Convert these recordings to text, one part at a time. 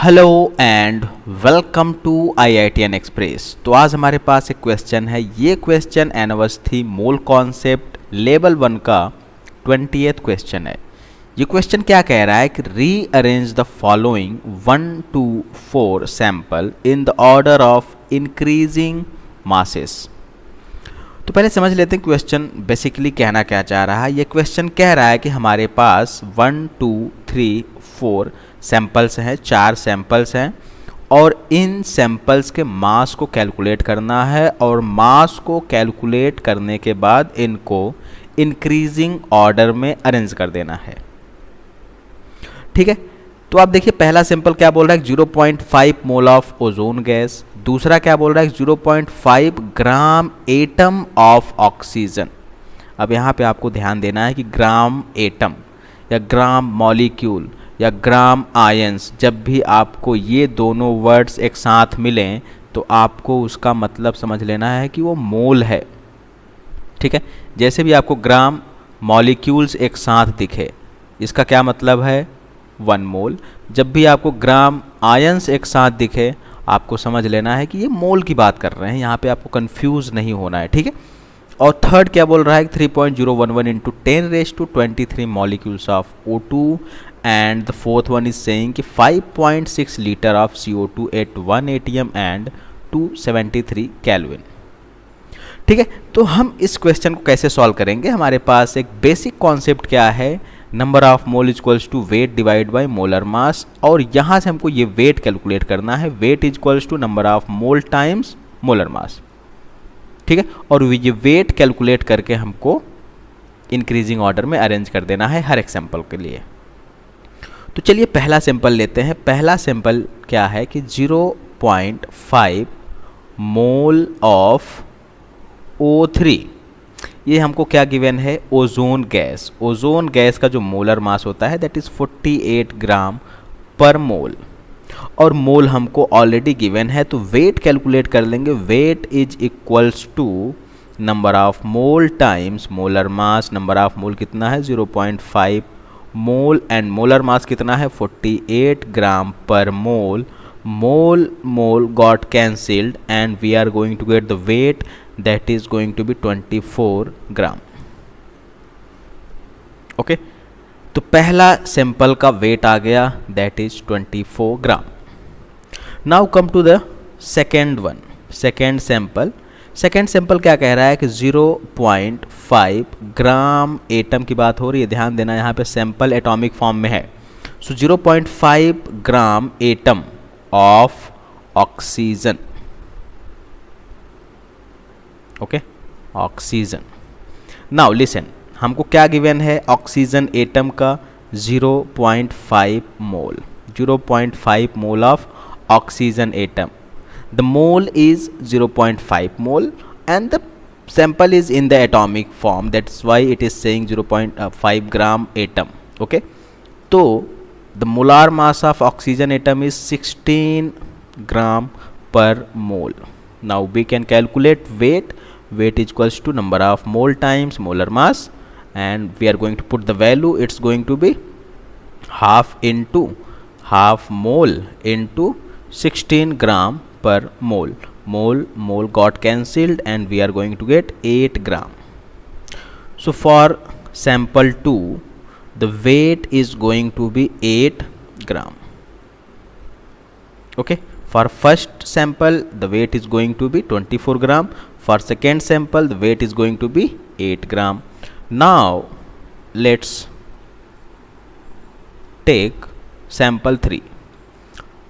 Hello and welcome to IITN express. तो आज हमारे पास एक क्वेश्चन है। ये क्वेश्चन एनवर्स मोल कॉन्सेप्ट लेवल 1 का 20th क्वेश्चन है। ये क्वेश्चन क्या कह रहा है कि rearrange the following 1 to 4 sample in the order of increasing masses. तो पहले समझ लेते हैं क्वेश्चन बेसिकली कहना क्या चाह रहा है। ये क्वेश्चन कह रहा है कि हमारे पास 1 2 3 4 सैंपल्स हैं, 4 सैंपल्स हैं और इन सैंपल्स के मास को कैलकुलेट करना है और मास को कैलकुलेट करने के बाद इनको इंक्रीजिंग ऑर्डर में अरेंज कर देना है। ठीक है, तो आप देखिए पहला सैंपल क्या बोल रहा है 0.5 मोल ऑफ ओजोन गैस, दूसरा क्या बोल रहा है 0.5 ग्राम एटम ऑफ ऑक्सीजन। अब यहाँ पे आपको ध्यान देना है कि ग्राम एटम या ग्राम मॉलिक्यूल या ग्राम आयंस, जब भी आपको ये दोनों वर्ड्स एक साथ मिलें तो आपको उसका मतलब समझ लेना है कि वो मोल है। ठीक है, जैसे भी आपको ग्राम मॉलिक्यूल्स एक साथ दिखे इसका क्या मतलब है 1 मोल। जब भी आपको ग्राम आयंस एक साथ दिखे आपको समझ लेना है कि ये मोल की बात कर रहे हैं, यहाँ पे आपको कंफ्यूज नहीं होना है। ठीक है, और थर्ड क्या बोल रहा है 3.011 into 10⁻23 molecules of O2 and the fourth one is saying कि 5.6 liter of CO2 at 1 atm and 273 Kelvin। ठीक है, तो हम इस क्वेश्चन को कैसे सॉल्व करेंगे। हमारे पास एक बेसिक कॉन्सेप्ट क्या है, number of mole equals to weight divide by molar mass, और यहाँ से हमको ये वेट कैलकुलेट करना है। Weight equals to number of mole times molar mass. ठीक है, और ये वेट कैलकुलेट करके हमको इंक्रीजिंग ऑर्डर में अरेंज कर देना है हर एक सैंपल के लिए। तो चलिए पहला सैंपल लेते हैं। पहला सैंपल क्या है कि 0.5 मोल ऑफ O3। ये हमको क्या गिवन है ओजोन गैस। ओजोन गैस का जो मोलर मास होता है दैट इज़ 48 ग्राम पर मोल, और मोल हमको ऑलरेडी गिवन है। तो वेट कैलकुलेट कर लेंगे। Weight is equals to number of mole times molar mass. Number of mole कितना है 0.5 मोल एंड मोलर मास कितना है 48 ग्राम पर mole. Mole got cancelled and we are going to get the weight that is going to be 24 gram. Okay, तो पहला sample का weight आ गया that is 24 gram. Now come to the second one, second sample. Second sample क्या कह रहा है कि 0.5 ग्राम एटम की बात हो रही है। ध्यान देना यहाँ पे सैंपल एटॉमिक फॉर्म में है। सो 0.5 gram atom of oxygen. Okay, oxygen. Now listen, हमको क्या गिवन है ऑक्सीजन एटम का 0.5 मोल। 0.5 mole of oxygen atom. The mole is 0.5 mole and the sample is in the atomic form, that's why it is saying 0.5 gram atom. Okay, so the molar mass of oxygen atom is 16 gram per mole. Now we can calculate weight. Weight is equals to number of mole times molar mass, and we are going to put the value. It's going to be half mole into 16 gram per mole. Mole got cancelled and we are going to get 8 gram. So for sample 2 the weight is going to be 8 gram. Okay, for first sample the weight is going to be 24 gram. For second sample the weight is going to be 8 gram. Now let's take sample 3.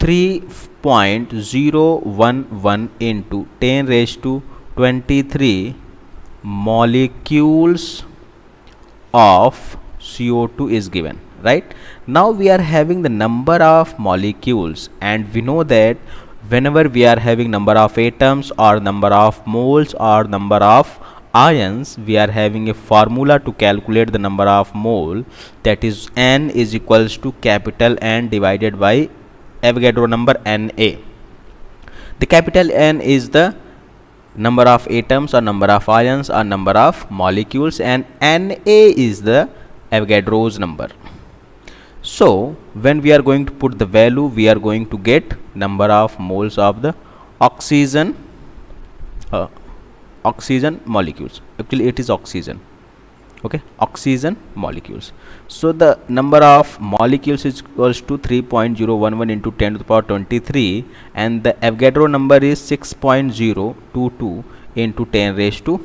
3.011 into 10⁻23 molecules of CO2 is given, right? Now we are having the number of molecules, and we know that whenever we are having number of atoms or number of moles or number of ions, we are having a formula to calculate the number of mole, that is N is equals to capital N divided by Avogadro number Na. The capital N is the number of atoms or number of ions or number of molecules, and Na is the Avogadro's number. So when we are going to put the value, we are going to get number of moles of the oxygen oxygen molecules. Actually it is oxygen, okay, oxygen molecules. So the number of molecules is equals to 3.011 into 10 to the power 23, and the Avogadro number is 6.022 into 10 raised to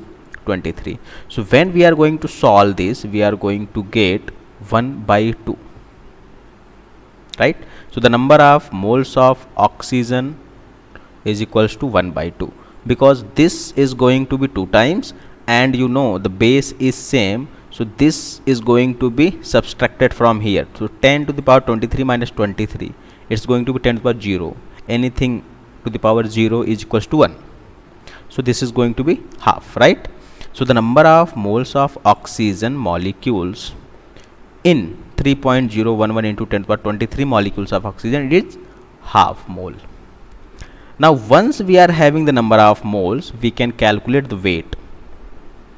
23. So when we are going to solve this, we are going to get 1 by 2, right? So the number of moles of oxygen is equals to 1 by 2, because this is going to be 2 times, and you know the base is same, so this is going to be subtracted from here. So 10 to the power 23 minus 23, it's going to be 10 to the power 0. Anything to the power 0 is equals to 1, so this is going to be half, right? So the number of moles of oxygen molecules in 3.011 into 10 to the power 23 molecules of oxygen, it is half mole. Now once we are having the number of moles, we can calculate the weight,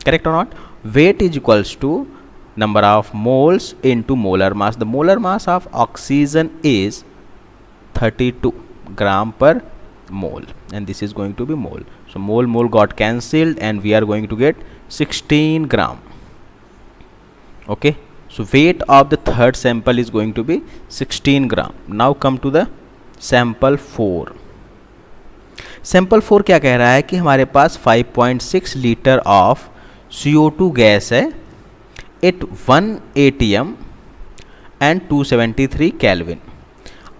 correct or not? Weight is equals to number of moles into molar mass. The molar mass of oxygen is 32 gram per mole, and this is going to be mole. So mole got cancelled, and we are going to get 16 gram. Okay, so weight of the third sample is going to be 16 gram. Now come to the sample 4. Sample 4 क्या कह रहा है कि हमारे पास 5.6 litre of CO2 gas है eight 1 ATM and 273 kelvin.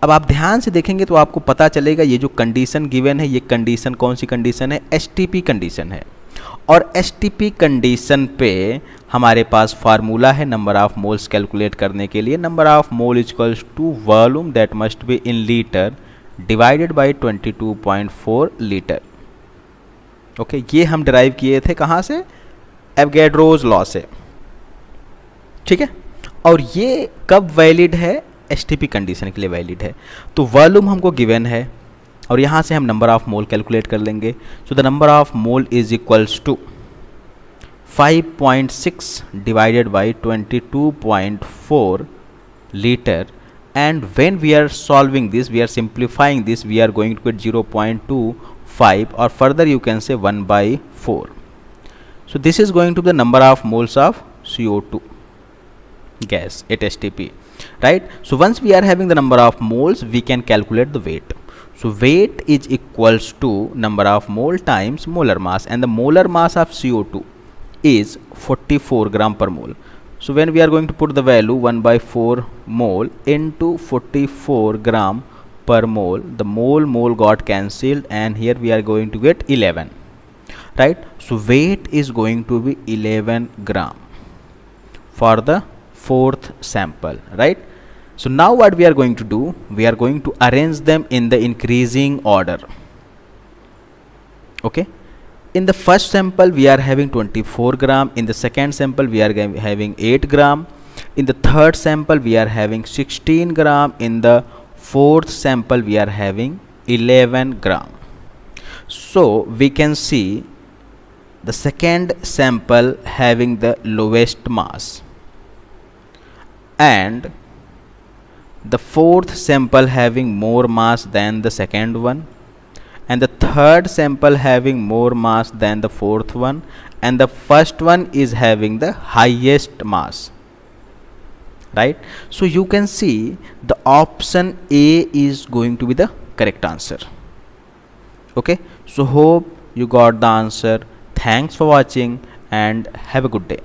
अब आप ध्यान से देखेंगे तो आपको पता चलेगा ये जो कंडीशन गिवन है, ये कंडीशन कौन सी कंडीशन है? STP कंडीशन है. और STP कंडीशन पे हमारे पास फार्मूला है नंबर ऑफ मोल्स कैलकुलेट करने के लिए. Number of mole equals to volume that must be in litre divided by 22.4 litre. Okay, ये हम डिराइव किए थे कहाँ से? एवोगैड्रोज लॉ से, ठीक है. और ये कब वैलिड है? एसटीपी कंडीशन के लिए वैलिड है. तो वॉल्यूम हमको गिवन है, और यहाँ से हम नंबर ऑफ मोल कैलकुलेट कर लेंगे. So the number of mole is equals to 5.6 divided by 22.4 litre. And when we are solving this, we are simplifying this, we are going to get 0.25, or further you can say 1 by 4. So this is going to be the number of moles of CO2 gas at STP, right? So once we are having the number of moles, we can calculate the weight. So weight is equals to number of mole times molar mass, and the molar mass of CO2 is 44 gram per mole. So when we are going to put the value 1 by 4 mole into 44 gram per mole, the mole got cancelled, and here we are going to get 11, right? So weight is going to be 11 gram for the fourth sample, right? So now what we are going to do, we are going to arrange them in the increasing order. Okay, in the first sample we are having 24 gram, in the second sample we are having 8 gram, in the third sample we are having 16 gram, in the fourth sample we are having 11 gram. So we can see the second sample having the lowest mass, and the fourth sample having more mass than the second one, and the third sample having more mass than the fourth one, and the first one is having the highest mass, right? So you can see the option A is going to be the correct answer. Okay, so hope you got the answer. Thanks for watching and have a good day.